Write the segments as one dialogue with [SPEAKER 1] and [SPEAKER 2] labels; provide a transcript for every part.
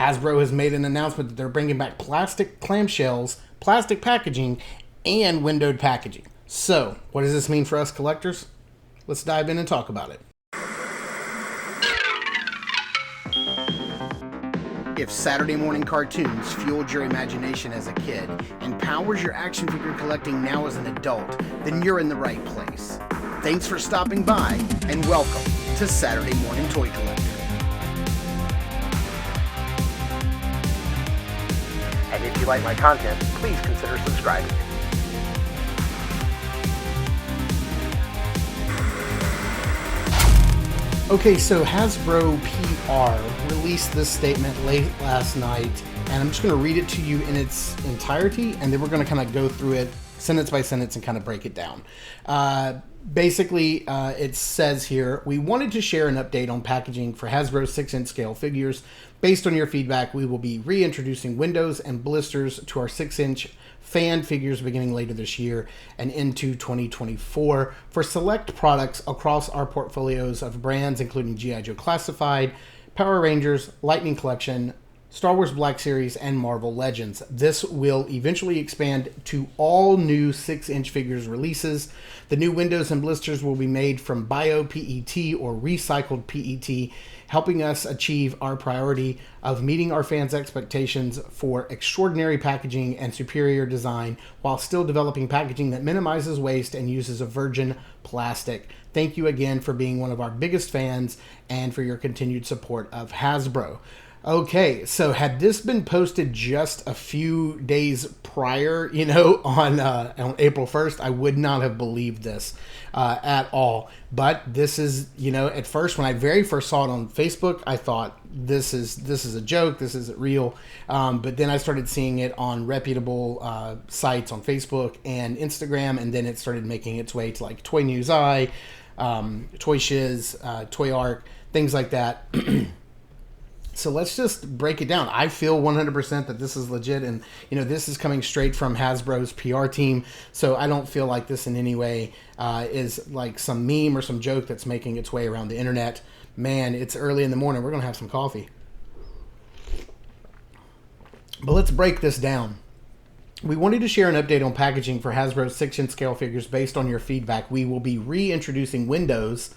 [SPEAKER 1] Hasbro has made an announcement that they're bringing back plastic clamshells, plastic packaging, and windowed packaging. So, what does this mean for us collectors? Let's dive in and talk about it. If Saturday morning cartoons fueled your imagination as a kid and powers your action figure collecting now as an adult, then you're in the right place. Thanks for stopping by, and welcome to Saturday Morning Toy Collector. And if you like my content, please consider subscribing. Okay, so Hasbro PR released this statement late last night, and I'm just going to read it to you in its entirety, and then we're going to kind of go through it sentence by sentence and kind of break it down. Basically, it says here, we wanted to share an update on packaging for Hasbro 6-inch scale figures. Based on your feedback, we will be reintroducing windows and blisters to our 6-inch fan figures beginning later this year and into 2024 for select products across our portfolios of brands, including G.I. Joe Classified, Power Rangers, Lightning Collection, Star Wars Black Series, and Marvel Legends. This will eventually expand to all new 6-inch figures releases. The new windows and blisters will be made from bio-PET or recycled PET, helping us achieve our priority of meeting our fans' expectations for extraordinary packaging and superior design while still developing packaging that minimizes waste and uses a virgin plastic. Thank you again for being one of our biggest fans and for your continued support of Hasbro. Okay, so had this been posted just a few days prior, on April 1st, I would not have believed this at all. But this is, at first, when I very first saw it on Facebook, I thought this is a joke, this isn't real. But then I started seeing it on reputable sites on Facebook and Instagram, and then it started making its way to like Toy News Eye, Toy Shiz, Toy Arc, things like that. So let's just break it down. I feel 100% that this is legit, and this is coming straight from Hasbro's PR team. So I don't feel like this in any way is like some meme or some joke that's making its way around the internet. Man, it's early in the morning. We're gonna have some coffee. But let's break this down. We wanted to share an update on packaging for Hasbro's 6-inch scale figures based on your feedback. We will be reintroducing windows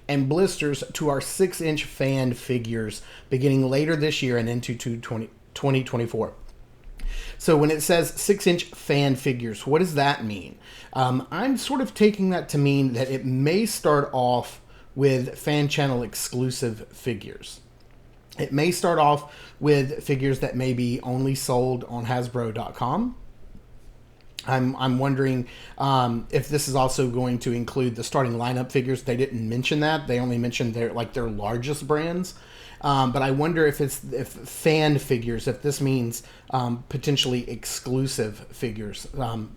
[SPEAKER 1] and blisters to our 6-inch fan figures beginning later this year and into 2024. So when it says 6-inch fan figures, what does that mean? I'm sort of taking that to mean that it may start off with fan channel exclusive figures. It may start off with figures that may be only sold on Hasbro.com. I'm wondering if this is also going to include the starting lineup figures. They didn't mention that. They only mentioned their largest brands. But I wonder if fan figures, if this means potentially exclusive figures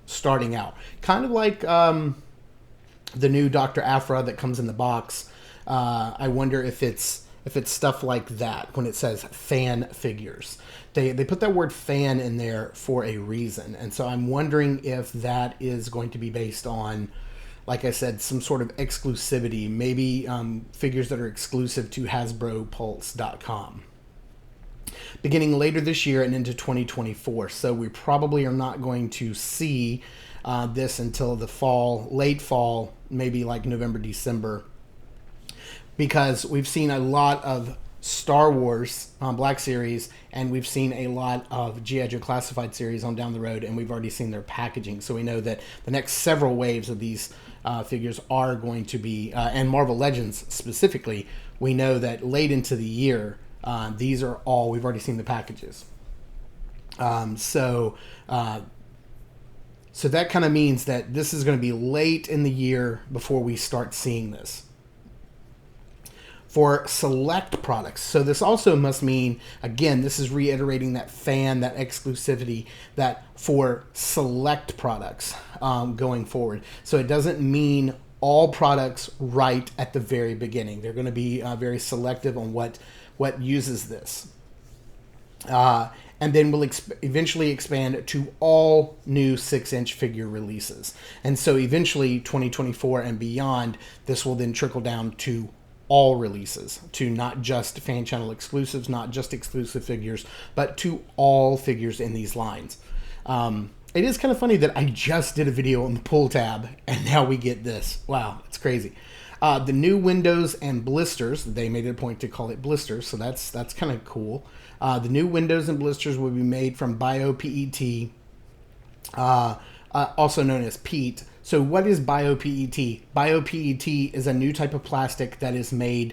[SPEAKER 1] starting out. Kind of like the new Dr. Aphra that comes in the box. I wonder if it's stuff like that when it says fan figures. They put that word fan in there for a reason. And so I'm wondering if that is going to be based on, like I said, some sort of exclusivity, maybe figures that are exclusive to HasbroPulse.com. Beginning later this year and into 2024. So we probably are not going to see this until the fall, late fall, maybe like November, December. Because we've seen a lot of Star Wars Black Series, and we've seen a lot of G.I. Joe Classified series on down the road, and we've already seen their packaging. So we know that the next several waves of these figures are going to be, and Marvel Legends specifically, we know that late into the year, these are all, we've already seen the packages. So that kind of means that this is going to be late in the year before we start seeing this. For select products. So this also must mean, again, this is reiterating that fan, that exclusivity, that for select products going forward. So it doesn't mean all products right at the very beginning. They're going to be very selective on what uses this. And then we'll eventually expand to all new 6-inch figure releases. And so eventually 2024 and beyond, this will then trickle down to all releases, to not just fan channel exclusives, not just exclusive figures, but to all figures in these lines. It is kind of funny that I just did a video on the pull tab and now we get this. Wow, it's crazy. The new windows and blisters, they made it a point to call it blisters, so that's kind of cool. The new windows and blisters will be made from bio-PET, also known as PET. So what is bio-PET? Bio-PET is a new type of plastic that is made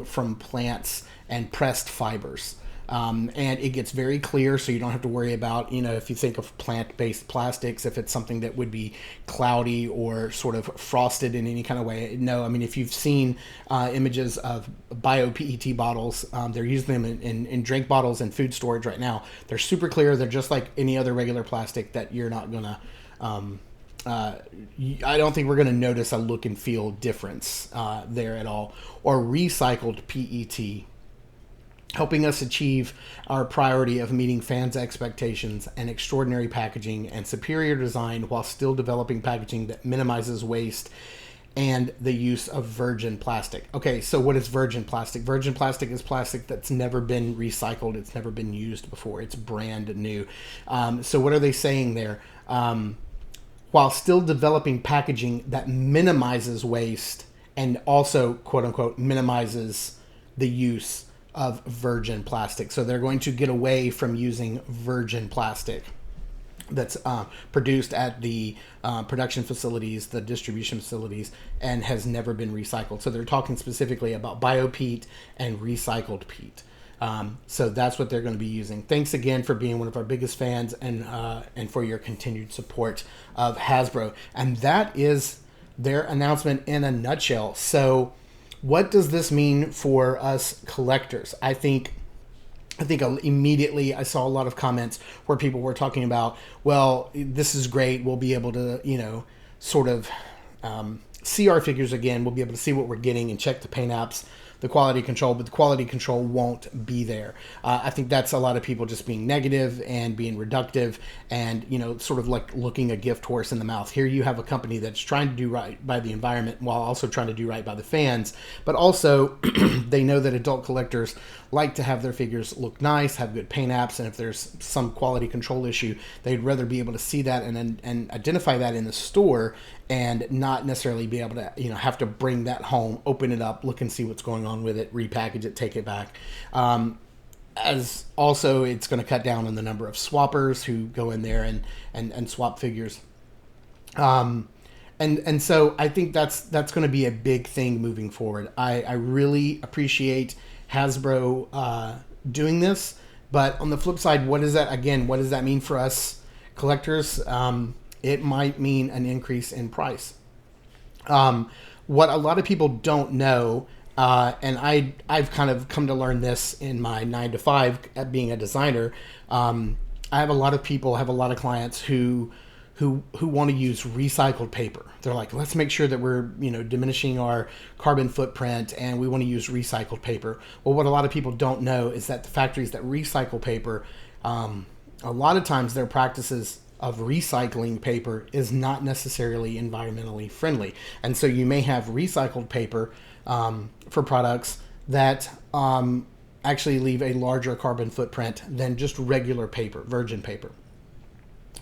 [SPEAKER 1] from plants and pressed fibers. And it gets very clear, so you don't have to worry about, if you think of plant-based plastics, if it's something that would be cloudy or sort of frosted in any kind of way. No, I mean, if you've seen images of bio-PET bottles, they're using them in drink bottles and food storage right now. They're super clear. They're just like any other regular plastic that you're not going to... I don't think we're going to notice a look and feel difference there at all. Or recycled PET, helping us achieve our priority of meeting fans' expectations and extraordinary packaging and superior design while still developing packaging that minimizes waste and the use of virgin plastic. Okay, so what is virgin plastic? Virgin plastic is plastic that's never been recycled. It's never been used before. It's brand new. So what are they saying there? While still developing packaging that minimizes waste and also, quote unquote, minimizes the use of virgin plastic. So they're going to get away from using virgin plastic that's produced at the production facilities, the distribution facilities, and has never been recycled. So they're talking specifically about bio-PET and recycled PET. So that's what they're going to be using. Thanks again for being one of our biggest fans and for your continued support of Hasbro. And that is their announcement in a nutshell. So what does this mean for us collectors? I think immediately I saw a lot of comments where people were talking about, well, this is great. We'll be able to, sort of see our figures again. We'll be able to see what we're getting and check the paint apps, the quality control, but the quality control won't be there. I think that's a lot of people just being negative and being reductive and, sort of like looking a gift horse in the mouth. Here you have a company that's trying to do right by the environment while also trying to do right by the fans, but also they know that adult collectors like to have their figures look nice, have good paint apps, and if there's some quality control issue, they'd rather be able to see that and identify that in the store and not necessarily be able to, have to bring that home, open it up, look and see what's going on with it, repackage it, take it back. As also, it's going to cut down on the number of swappers who go in there and swap figures. And so I think that's going to be a big thing moving forward. I really appreciate Hasbro doing this, but on the flip side, what does that mean for us collectors? It might mean an increase in price. What a lot of people don't know, and I've kind of come to learn this in my 9-to-5 at being a designer. I have a lot of clients who want to use recycled paper. They're like, let's make sure that we're, diminishing our carbon footprint, and we want to use recycled paper. Well, what a lot of people don't know is that the factories that recycle paper, a lot of times their practices of recycling paper is not necessarily environmentally friendly. And so you may have recycled paper for products that actually leave a larger carbon footprint than just regular paper, virgin paper.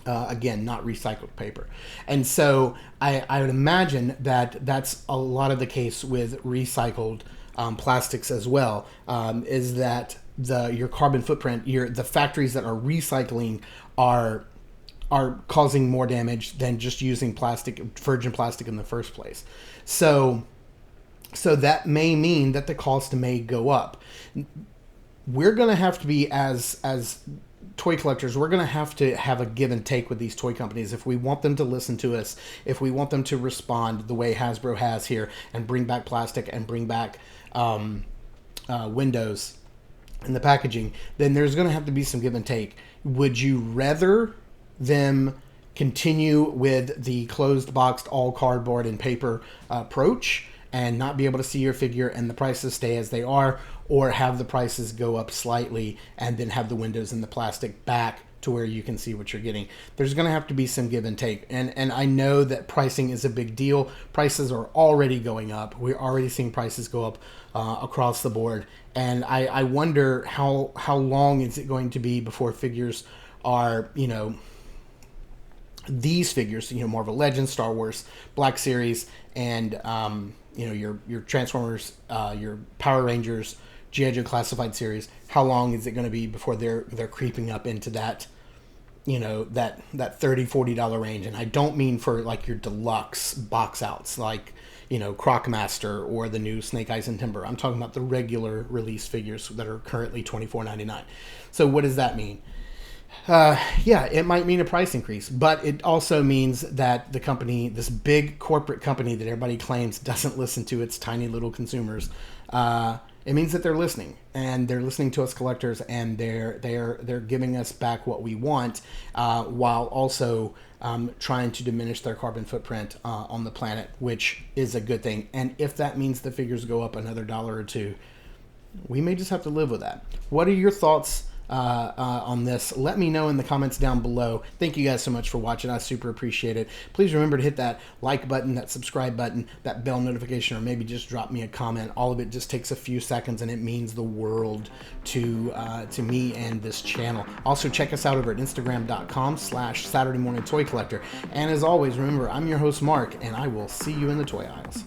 [SPEAKER 1] Again, not recycled paper. And so I would imagine that that's a lot of the case with recycled plastics as well, is that your carbon footprint, the factories that are recycling are causing more damage than just using virgin plastic in the first place. So that may mean that the cost may go up. We're going to have to be, as toy collectors, we're going to have a give and take with these toy companies if we want them to listen to us, if we want them to respond the way Hasbro has here and bring back plastic and bring back windows in the packaging. Then there's going to have to be some give and take. Would you rather them continue with the closed boxed all cardboard and paper approach and not be able to see your figure and the prices stay as they are, or have the prices go up slightly and then have the windows and the plastic back to where you can see what you're getting. There's going to have to be some give and take. And I know that pricing is a big deal. Prices are already going up. We're already seeing prices go up across the board. And I wonder how long is it going to be before figures are, these figures, Marvel Legends, Star Wars, Black Series, and your Transformers, your Power Rangers, G.I. Joe Classified series. How long is it going to be before they're creeping up into that, that $30-$40 range? And I don't mean for like your deluxe box outs like Crocmaster or the new Snake Eyes and Timber. I'm talking about the regular release figures that are currently $24.99. So what does that mean? Yeah, it might mean a price increase, but it also means that the company, this big corporate company that everybody claims doesn't listen to its tiny little consumers, it means that they're listening, and they're listening to us collectors, and they're giving us back what we want, while also trying to diminish their carbon footprint on the planet, which is a good thing. And if that means the figures go up another $1 or $2, we may just have to live with that. What are your thoughts on this? Let me know in the comments down below. Thank you guys so much for watching. I super appreciate it. Please remember to hit that like button, that subscribe button, that bell notification, or maybe just drop me a comment. All of it just takes a few seconds, and it means the world to me and this channel. Also, check us out over at Instagram.com/Saturday Morning Toy Collector. And as always, remember, I'm your host, Mark, and I will see you in the toy aisles.